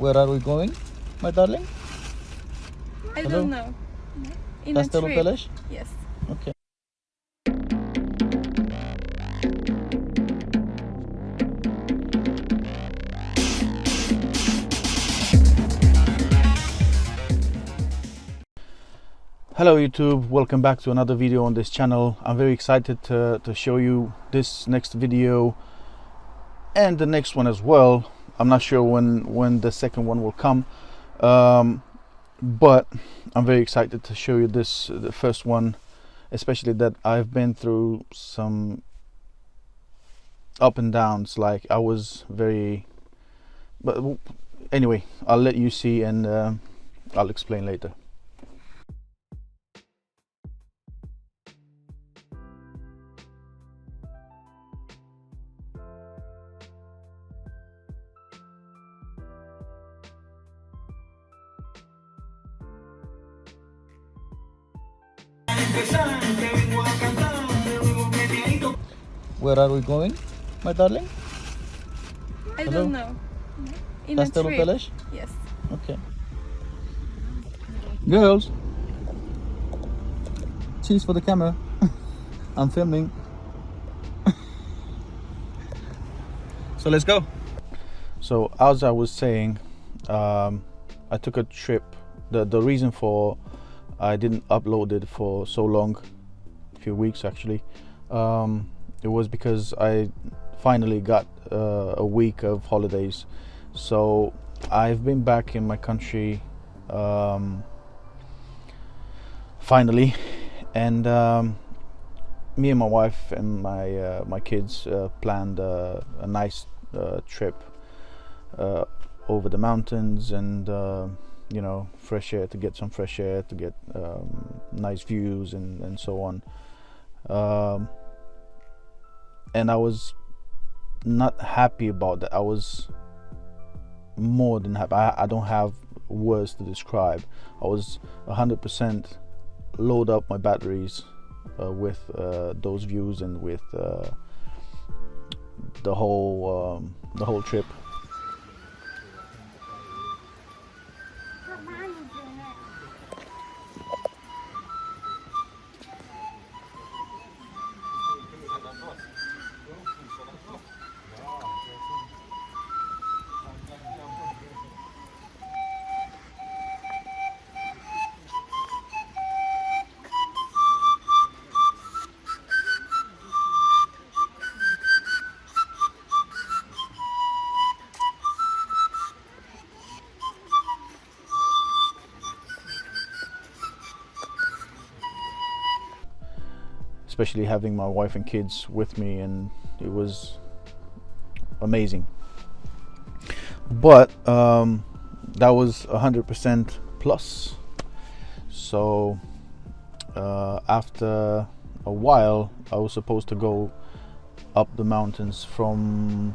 Where are we going, my darling? I Hello? don't know. In a Castelul trip. Peleș? Yes. Okay. Hello YouTube, welcome back to another video on this channel. I'm very excited to show you this next video and the next one as well. I'm not sure when the second one will come, but I'm very excited to show you the first one, especially that I've been through some up and downs. Like I was very, but anyway, I'll let you see and I'll explain later. Where are we going, my darling? I Hello? don't know. In a Castelul trip. Peleș? Yes. Okay. Girls, cheese for the camera. I'm filming. So let's go. So as I was saying, I took a trip. The reason for I didn't upload it for so long, a few weeks actually, it was because I finally got a week of holidays. So I've been back in my country finally, and me and my wife and my kids planned a nice trip over the mountains, and you know, fresh air, to get some fresh air, to get nice views and so on. And I was not happy about that. I was more than happy. I don't have words to describe. I was 100% load up my batteries with those views and with the whole trip. Especially having my wife and kids with me, and it was amazing. But that was 100% plus. So after a while, I was supposed to go up the mountains from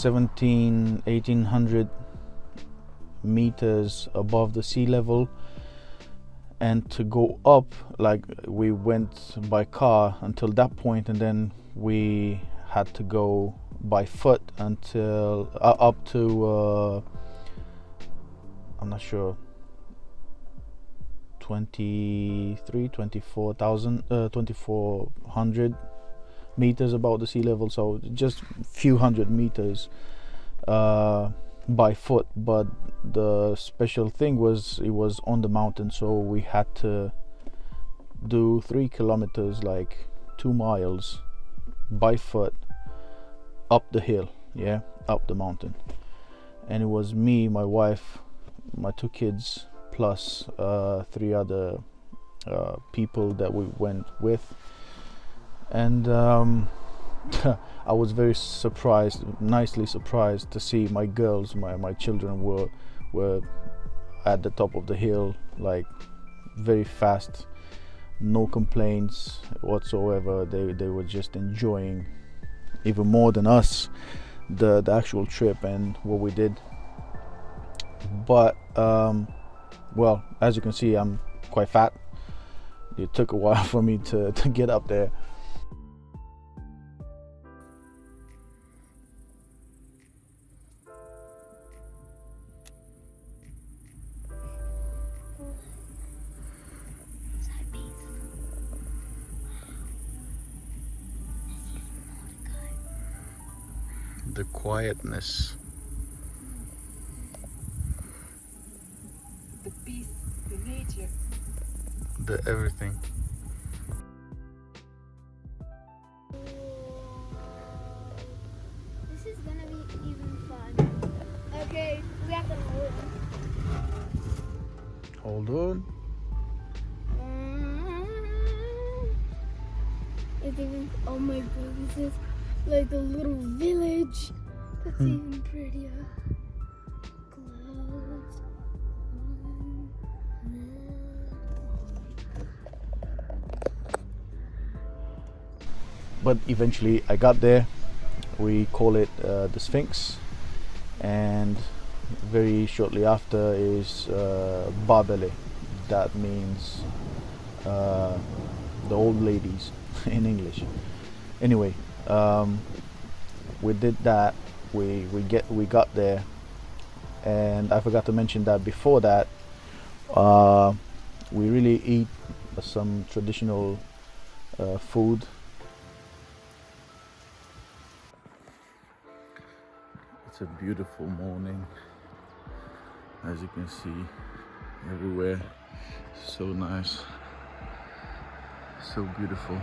1800 meters above the sea level, and to go up, like, we went by car until that point, and then we had to go by foot until up to I'm not sure, 2400 meters above the sea level. So just a few hundred meters by foot. But the special thing was it was on the mountain, so we had to do 3 kilometers, like 2 miles by foot up the hill, yeah, up the mountain. And it was me, my wife, my 2 kids, plus 3 other people that we went with. And I was very surprised, nicely surprised, to see my girls, my children were at the top of the hill, like very fast, no complaints whatsoever. They were just enjoying even more than us the actual trip and what we did. But well, as you can see, I'm quite fat. It took a while for me to get up there. the quietness, The peace, the nature. the everything. This is gonna be even fun. Okay, we have to hold Hold on. on. It's even, oh my god, this is like a little village. That's even prettier. Clouds. But eventually I got there. We call it the Sphinx, and very shortly after is Babele. That means the old ladies in English. Anyway, we did that. We got there, and I forgot to mention that before that, we really eat some traditional food. It's a beautiful morning, as you can see everywhere. So nice, so beautiful.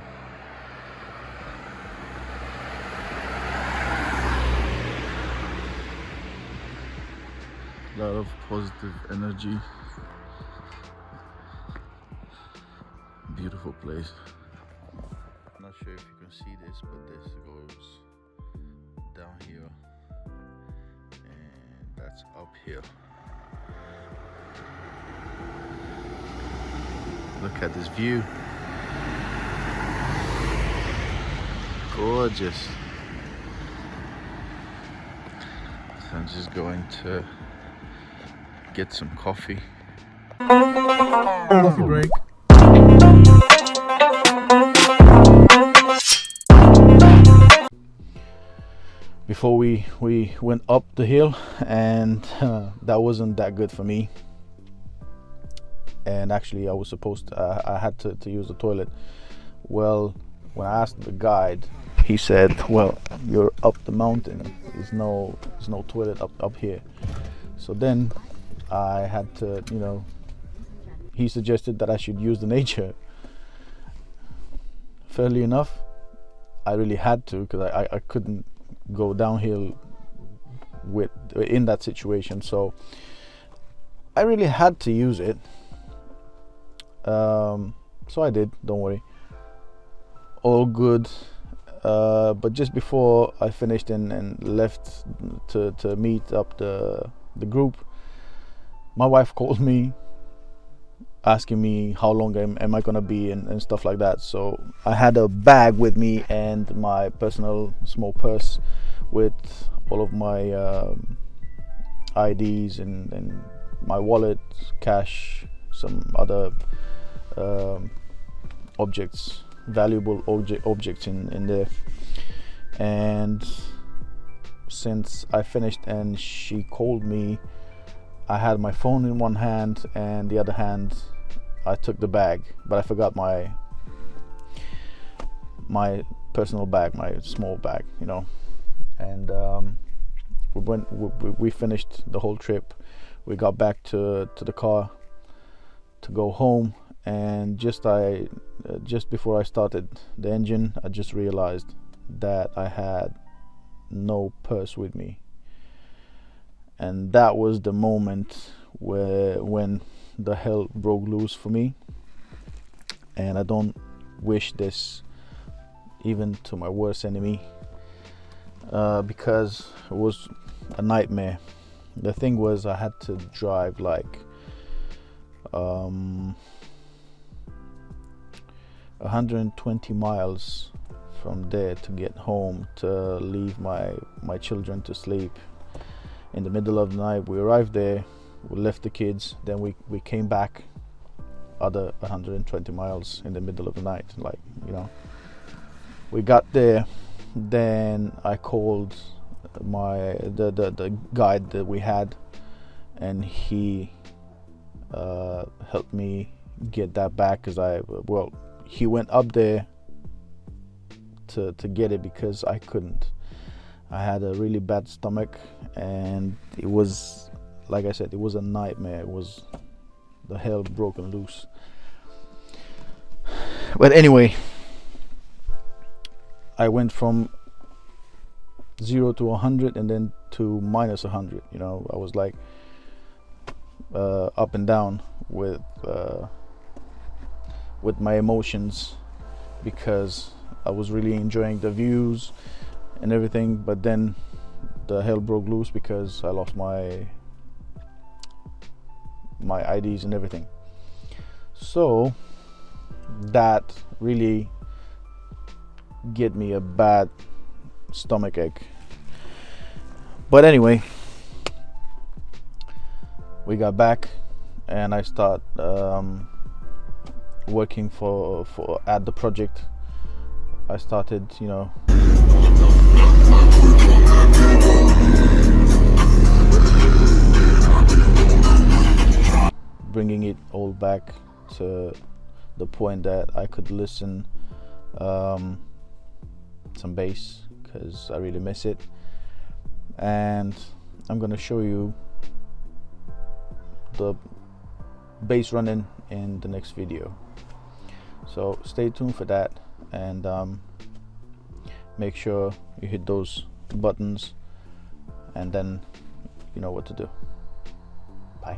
A lot of positive energy. Beautiful place. I'm not sure if you can see this, but this goes down here, and that's up here. Look at this view. Gorgeous. So I'm just going to get some coffee. Coffee break. Before we went up the hill, and that wasn't that good for me. And actually I was supposed to, I had to use the toilet. Well, when I asked the guide, he said, well, you're up the mountain, there's no toilet up here. So then I had to, he suggested that I should use the nature. Fairly enough, I really had to, because I couldn't go downhill in that situation, so I really had to use it. So I did, don't worry, all good. But just before I finished and left to meet up the group, my wife called me asking me how long am I gonna be and stuff like that. So I had a bag with me and my personal small purse with all of my IDs and my wallet, cash, some other objects, valuable objects in there. And since I finished and she called me, I had my phone in one hand, and the other hand I took the bag, but I forgot my personal bag, my small bag, and we finished the whole trip. We got back to the car to go home, and just before I started the engine, I just realized that I had no purse with me. And that was the moment when the hell broke loose for me. And I don't wish this even to my worst enemy, because it was a nightmare. The thing was, I had to drive like 120 miles from there to get home, to leave my children to sleep. In the middle of the night, we arrived there, we left the kids, then we came back other 120 miles in the middle of the night. We got there, then I called the guide that we had, and he helped me get that back, because he went up there to get it, because I couldn't. I had a really bad stomach, and it was, like I said, it was a nightmare. It was the hell broken loose. But anyway, I went from 0 to 100 and then to minus 100. You know, I was like up and down with my emotions, because I was really enjoying the views and everything, but then the hell broke loose because I lost my IDs and everything. So that really gave me a bad stomach ache. But anyway, we got back, and I start working for at the project. I started, you know, bringing it all back to the point that I could listen some bass, because I really miss it. And I'm gonna show you the bass running in the next video, so stay tuned for that, and make sure you hit those buttons, and then you know what to do. Bye.